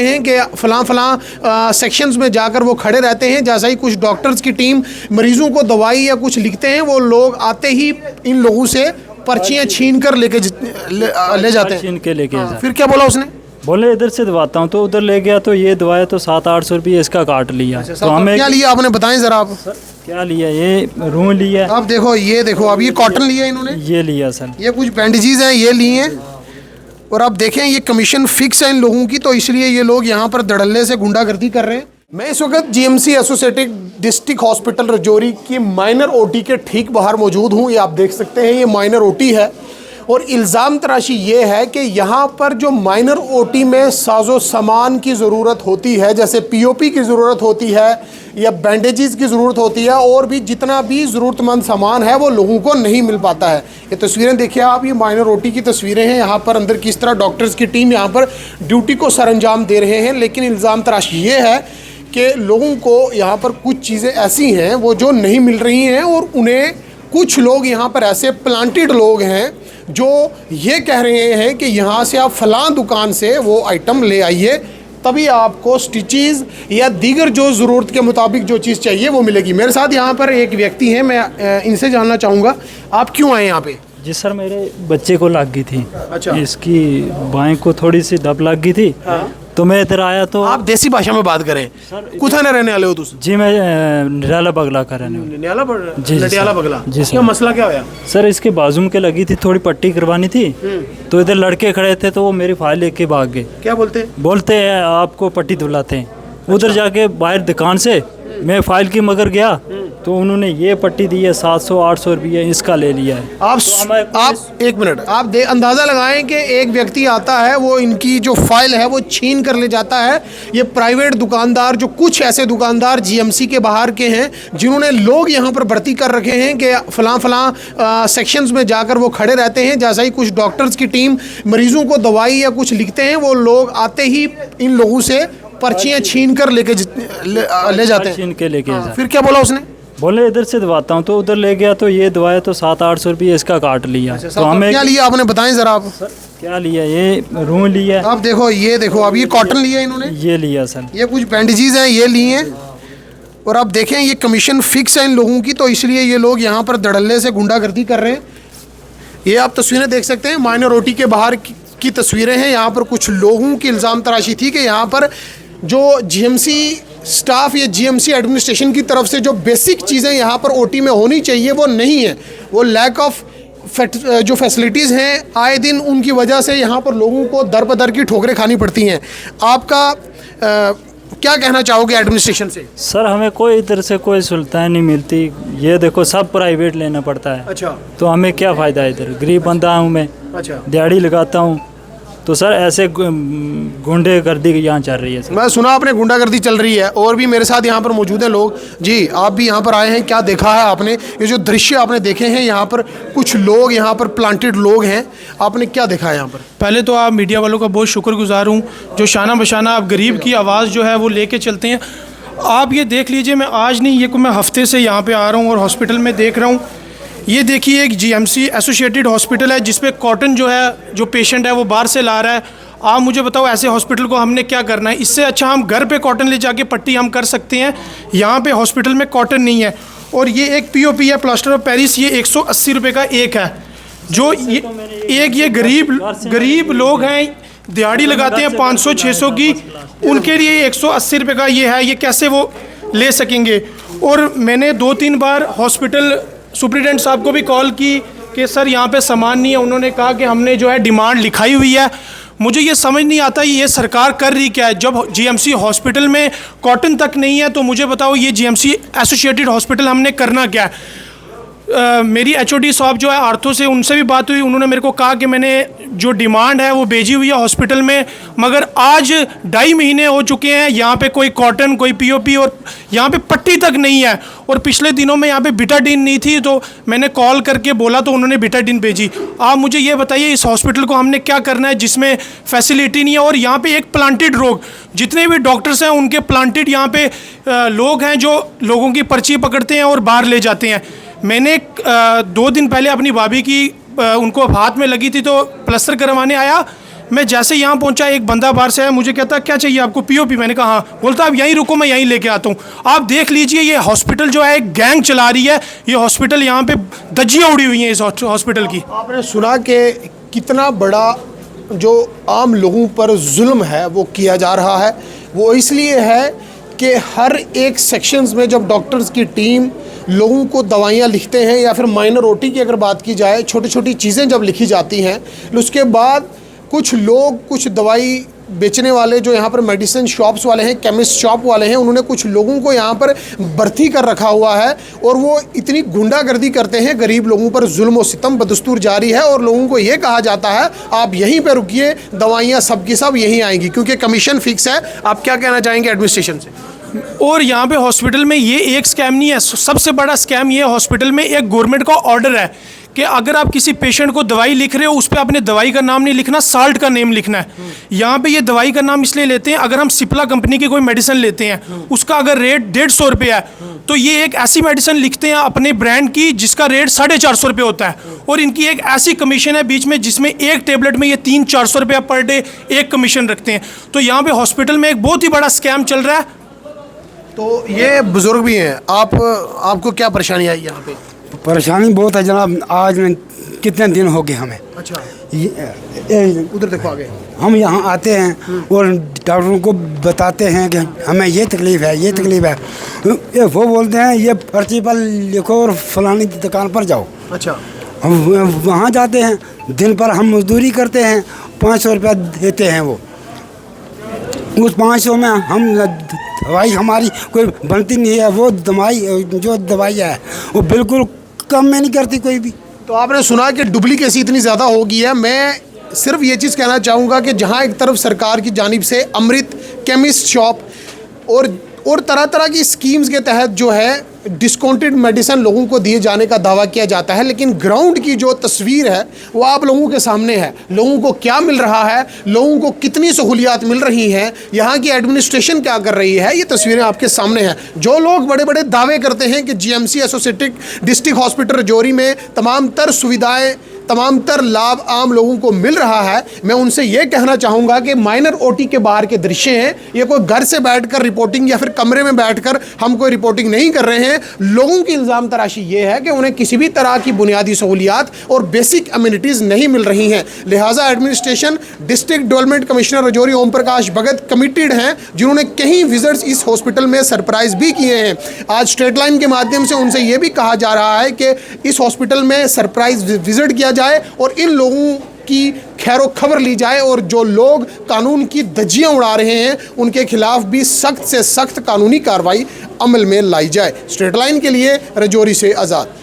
हैं कि फ़लाँ सेक्शंस में जाकर वो खड़े रहते हैं। जैसा ही कुछ डॉक्टर्स की टीम मरीज़ों को दवाई या कुछ लिखते हैं, वो लोग आते ही इन लोगों से पर्चियाँ छीन कर ले जाते हैं। छीन के लेके फिर क्या बोला उसने? बोले इधर से दवाता हूँ, तो उधर ले गया तो ये दवाया तो 700-800 रुपये इसका काट लिया। तो हमें क्या लिया आपने, बताएं ज़रा आप। क्या लिया? ये रूह लिया। आप देखो, ये देखो, अब ये कॉटन लिया इन्होंने, ये लिया सर। ये कुछ बैंडेजेस हैं, ये लिए हैं। और आप देखें, ये कमीशन फिक्स है इन लोगों की, तो इसलिए ये लोग यहाँ पर धड़ल्ले से गुंडागर्दी कर रहे हैं। मैं इस वक्त GMC associated district hospital Rajouri की माइनर ओटी के ठीक बाहर मौजूद हूँ। ये आप देख सकते हैं, ये माइनर ओटी है। और इल्ज़ाम तराशी ये है कि यहाँ पर जो माइनर ओटी में साजो सामान की ज़रूरत होती है, जैसे पीओपी की ज़रूरत होती है या बैंडेजेस की ज़रूरत होती है, और भी जितना भी ज़रूरतमंद सामान है वो लोगों को नहीं मिल पाता है। ये तस्वीरें देखिए आप, ये माइनर ओटी की तस्वीरें हैं। यहाँ पर अंदर किस तरह डॉक्टर्स की टीम यहाँ पर ड्यूटी को सरअंजाम दे रहे हैं। लेकिन इल्ज़ाम तराशी ये है कि लोगों को यहाँ पर कुछ चीज़ें ऐसी हैं वो जो नहीं मिल रही हैं, और उन्हें कुछ लोग यहाँ पर ऐसे प्लांटेड लोग हैं जो ये कह रहे हैं कि यहाँ से आप फ़लाँ दुकान से वो आइटम ले आइए, तभी आपको स्टिचेस या दीगर जो ज़रूरत के मुताबिक जो चीज़ चाहिए वो मिलेगी। मेरे साथ यहाँ पर एक व्यक्ति हैं, मैं इनसे जानना चाहूँगा, आप क्यों आए यहाँ पे? जी सर, मेरे बच्चे को लग गई थी। अच्छा। इसकी बाएं को थोड़ी सी दब लग गई थी। हाँ। तो मैं इधर आया तो आप देसी भाषा में बात करें, कुथा न रहने वाले हो तुम? जी मैं निराला बगला का रहने वाला। जी नडियाला बगला। जी सर। क्या मसला क्या होया? सर इसके बाजू में के लगी थी, थोड़ी पट्टी करवानी थी। तो इधर लड़के खड़े थे तो वो मेरी फाइल लेके भाग गए। क्या बोलते? बोलते हैं आपको पट्टी दिलाते हैं। उधर जाके बाहर दुकान से मैं फाइल की मगर गया तो उन्होंने ये पट्टी दी है 700-800 रुपये इसका ले लिया है। आप एक मिनट, आप अंदाज़ा लगाएं कि एक व्यक्ति आता है, वो इनकी जो फाइल है वो छीन कर ले जाता है। ये प्राइवेट दुकानदार, जो कुछ ऐसे दुकानदार जीएमसी के बाहर के हैं जिन्होंने लोग यहाँ पर भर्ती कर रखे हैं कि फ़लाँ सेक्शंस में जाकर वो खड़े रहते हैं। जैसा ही कुछ डॉक्टर्स की टीम मरीज़ों को दवाई या कुछ लिखते हैं, वो लोग आते ही इन लोगों से पर्चियाँ छीन कर ले जाते हैं। छीन के लेके फिर क्या बोला उसने? बोले इधर से दवाता हूँ, तो उधर ले गया तो ये दवाया तो 700-800 रुपये इसका काट लिया। तो हमें क्या लिया आपने, बताएं ज़रा आप। क्या लिया? ये रूह लिया। आप देखो, ये देखो, अब ये कॉटन लिया इन्होंने, ये लिया सर। ये कुछ बैंडेजेस हैं, ये लिए हैं। और आप देखें, ये कमीशन फिक्स है इन लोगों की, तो इसलिए ये लोग यहाँ पर धड़ल्ले से गुंडागर्दी कर रहे हैं। ये आप तस्वीरें देख सकते हैं, माइनर ओटी के बाहर की तस्वीरें हैं। यहाँ पर कुछ लोगों की इल्ज़ाम तराशी थी कि यहाँ पर जो जीएमसी स्टाफ या जीएमसी एडमिनिस्ट्रेशन की तरफ से जो बेसिक चीज़ें यहाँ पर ओटी में होनी चाहिए वो नहीं है। वो लैक ऑफ जो फैसिलिटीज़ हैं, आए दिन उनकी वजह से यहाँ पर लोगों को दर बदर की ठोकरें खानी पड़ती हैं। आपका क्या कहना चाहोगे एडमिनिस्ट्रेशन से? सर हमें कोई इधर से कोई सुविधाएं नहीं मिलती। ये देखो सब प्राइवेट लेना पड़ता है। अच्छा। तो हमें क्या फ़ायदा है? इधर गरीब बंदा हूँ मैं। अच्छा। दिहाड़ी लगाता हूँ। तो सर ऐसे गुंडागर्दी यहाँ चल रही है सर। मैं सुना आपने गुंडागर्दी चल रही है, और भी मेरे साथ यहाँ पर मौजूद हैं लोग। जी, आप भी यहाँ पर आए हैं, क्या देखा है आपने? ये जो दृश्य आपने देखे हैं, यहाँ पर कुछ लोग, यहाँ पर प्लांटेड लोग हैं, आपने क्या देखा है यहाँ पर? पहले तो आप मीडिया वालों का बहुत शुक्रगुजार हूँ जो शाना बशाना आप गरीब की आवाज़ जो है वो लेके चलते हैं। आप ये देख लीजिए, मैं आज नहीं, ये मैं हफ्ते से यहाँ पर आ रहा हूँ और हॉस्पिटल में देख रहा हूँ। ये देखिए, एक जीएमसी एसोसिएटेड हॉस्पिटल है जिसपे कॉटन जो है, जो पेशेंट है वो बाहर से ला रहा है। आप मुझे बताओ, ऐसे हॉस्पिटल को हमने क्या करना है? इससे अच्छा हम घर पे कॉटन ले जाके पट्टी हम कर सकते हैं। यहाँ पे हॉस्पिटल में कॉटन नहीं है। और ये एक पीओपी है, प्लास्टर ऑफ पेरिस, ये 180 रुपये का एक है। जो ये गरीब लोग हैं, दिहाड़ी लगाते हैं 500-600 की, उनके लिए 180 रुपये का ये है। ये कैसे वो ले सकेंगे? और मैंने 2-3 बार हॉस्पिटल सुप्रिटेंडेंट साहब को भी कॉल की कि सर यहाँ पे सामान नहीं है। उन्होंने कहा कि हमने जो है डिमांड लिखाई हुई है। मुझे ये समझ नहीं आता ये सरकार कर रही क्या है। जब जीएमसी हॉस्पिटल में कॉटन तक नहीं है तो मुझे बताओ ये जीएमसी एसोसिएटेड हॉस्पिटल हमने करना क्या है? मेरी एचओडी साहब जो है आर्थो से, उनसे भी बात हुई। उन्होंने मेरे को कहा कि मैंने जो डिमांड है वो भेजी हुई है हॉस्पिटल में, मगर आज 2.5 महीने हो चुके हैं, यहाँ पे कोई कॉटन, कोई पीओपी और यहाँ पे पट्टी तक नहीं है। और पिछले दिनों में यहाँ पे बिटाडीन नहीं थी, तो मैंने कॉल करके बोला तो उन्होंने बिटाडीन भेजी। आप मुझे ये बताइए, इस हॉस्पिटल को हमने क्या करना है जिसमें फैसिलिटी नहीं है? और यहाँ पे एक प्लांटेड रोग, जितने भी डॉक्टर्स हैं उनके प्लांटेड यहाँ पे लोग हैं जो लोगों की पर्ची पकड़ते हैं और बाहर ले जाते हैं। मैंने 2 दिन पहले अपनी भाभी की उनको हाथ में लगी थी तो प्लास्टर करवाने आया। मैं जैसे यहाँ पहुँचा, एक बंदा बाहर से आया, मुझे कहता क्या चाहिए आपको, पीओपी? मैंने कहा हाँ। बोलता आप यहीं रुको, मैं यहीं लेके आता हूँ। आप देख लीजिए ये हॉस्पिटल जो है एक गैंग चला रही है। ये हॉस्पिटल यहाँ पे धज्जियाँ उड़ी हुई हैं इस हॉस्पिटल की। आपने सुना कि कितना बड़ा जो आम लोगों पर जुल्म है वो किया जा रहा है। वो इसलिए है कि हर एक सेक्शंस में जब डॉक्टर्स की टीम लोगों को दवाइयाँ लिखते हैं, या फिर माइनर ओटी की अगर बात की जाए, छोटी छोटी चीज़ें जब लिखी जाती हैं, उसके बाद कुछ लोग, कुछ दवाई बेचने वाले जो यहाँ पर मेडिसिन शॉप्स वाले हैं, केमिस्ट शॉप वाले हैं, उन्होंने कुछ लोगों को यहाँ पर भर्ती कर रखा हुआ है और वो इतनी गुंडागर्दी करते हैं, गरीब लोगों पर जुल्म और सितम बदस्तूर जारी है। और लोगों को ये कहा जाता है आप यहीं पर रुकिए, दवाइयाँ सब की सब यहीं आएंगी, क्योंकि कमीशन फिक्स है। आप क्या कहना चाहेंगे एडमिनिस्ट्रेशन से? और यहाँ पे हॉस्पिटल में ये एक स्कैम नहीं है, सबसे बड़ा स्कैम ये हॉस्पिटल में एक गवर्नमेंट का ऑर्डर है कि अगर आप किसी पेशेंट को दवाई लिख रहे हो, उस पर अपने दवाई का नाम नहीं लिखना, साल्ट का नेम लिखना है। यहाँ पे ये दवाई का नाम इसलिए लेते हैं, अगर हम सिप्ला कंपनी की कोई मेडिसिन लेते हैं, उसका अगर रेट 150 रुपये है, तो ये एक ऐसी मेडिसिन लिखते हैं अपने ब्रांड की जिसका रेट 450 रुपये होता है। और इनकी एक ऐसी कमीशन है बीच में, जिसमें एक टेबलेट में ये 300-400 रुपया पर डे एक कमीशन रखते हैं। तो यहाँ पे हॉस्पिटल में एक बहुत ही बड़ा स्कैम चल रहा है। तो ये बुजुर्ग भी हैं, आपको क्या परेशानी आई यहाँ पे? परेशानी बहुत है जनाब। आज में कितने दिन हो गए हमें। अच्छा, उधर देखो आगे। हम यहाँ आते हैं और डॉक्टरों को बताते हैं कि हमें ये तकलीफ़ है, ये तकलीफ़ है। ये वो बोलते हैं ये पर्ची पर लिखो और फलानी दुकान पर जाओ। अच्छा, हम वहाँ जाते हैं, दिन पर हम मजदूरी करते हैं, 500 रुपया देते हैं। वो उस 500 में हम दवाई हमारी कोई बनती नहीं है। वो दवाई जो दवाई है वो बिल्कुल कम में नहीं करती कोई भी। तो आपने सुना कि डुप्लीकेसी इतनी ज़्यादा हो गई है। मैं सिर्फ ये चीज़ कहना चाहूँगा कि जहाँ एक तरफ सरकार की जानिब से अमृत केमिस्ट शॉप और तरह तरह की स्कीम्स के तहत जो है डिस्काउंटेड मेडिसिन लोगों को दिए जाने का दावा किया जाता है, लेकिन ग्राउंड की जो तस्वीर है वो आप लोगों के सामने है। लोगों को क्या मिल रहा है, लोगों को कितनी सहूलियात मिल रही हैं, यहाँ की एडमिनिस्ट्रेशन क्या कर रही है, ये तस्वीरें आपके सामने हैं। जो लोग बड़े बड़े दावे करते हैं कि GMC associated district hospital Rajouri में तमाम तर सुविधाएँ, तमाम तर लाभ आम लोगों को मिल रहा है, मैं उनसे ये कहना चाहूँगा कि माइनर ओटी के बाहर के दृश्य हैं। ये कोई घर से बैठकर रिपोर्टिंग या फिर कमरे में बैठकर हम कोई रिपोर्टिंग नहीं कर रहे हैं। लोगों की इल्ज़ाम तराशी ये है कि उन्हें किसी भी तरह की बुनियादी सहूलियात और बेसिक अम्यूनिटीज़ नहीं मिल रही हैं। लिहाजा administration, district development commissioner Rajouri Om Prakash Bhagat committed हैं, जिन्होंने कई विजिट्स इस हॉस्पिटल में सरप्राइज भी किए हैं। आज स्ट्रेट लाइन के माध्यम से उनसे ये भी कहा जा रहा है कि इस हॉस्पिटल में सरप्राइज विजिट किया जाए और इन लोगों की खैरो खबर ली जाए, और जो लोग कानून की धज्जियां उड़ा रहे हैं उनके खिलाफ भी सख्त से सख्त कानूनी कार्रवाई अमल में लाई जाए। स्ट्रेट लाइन के लिए रजौरी से आज़ाद।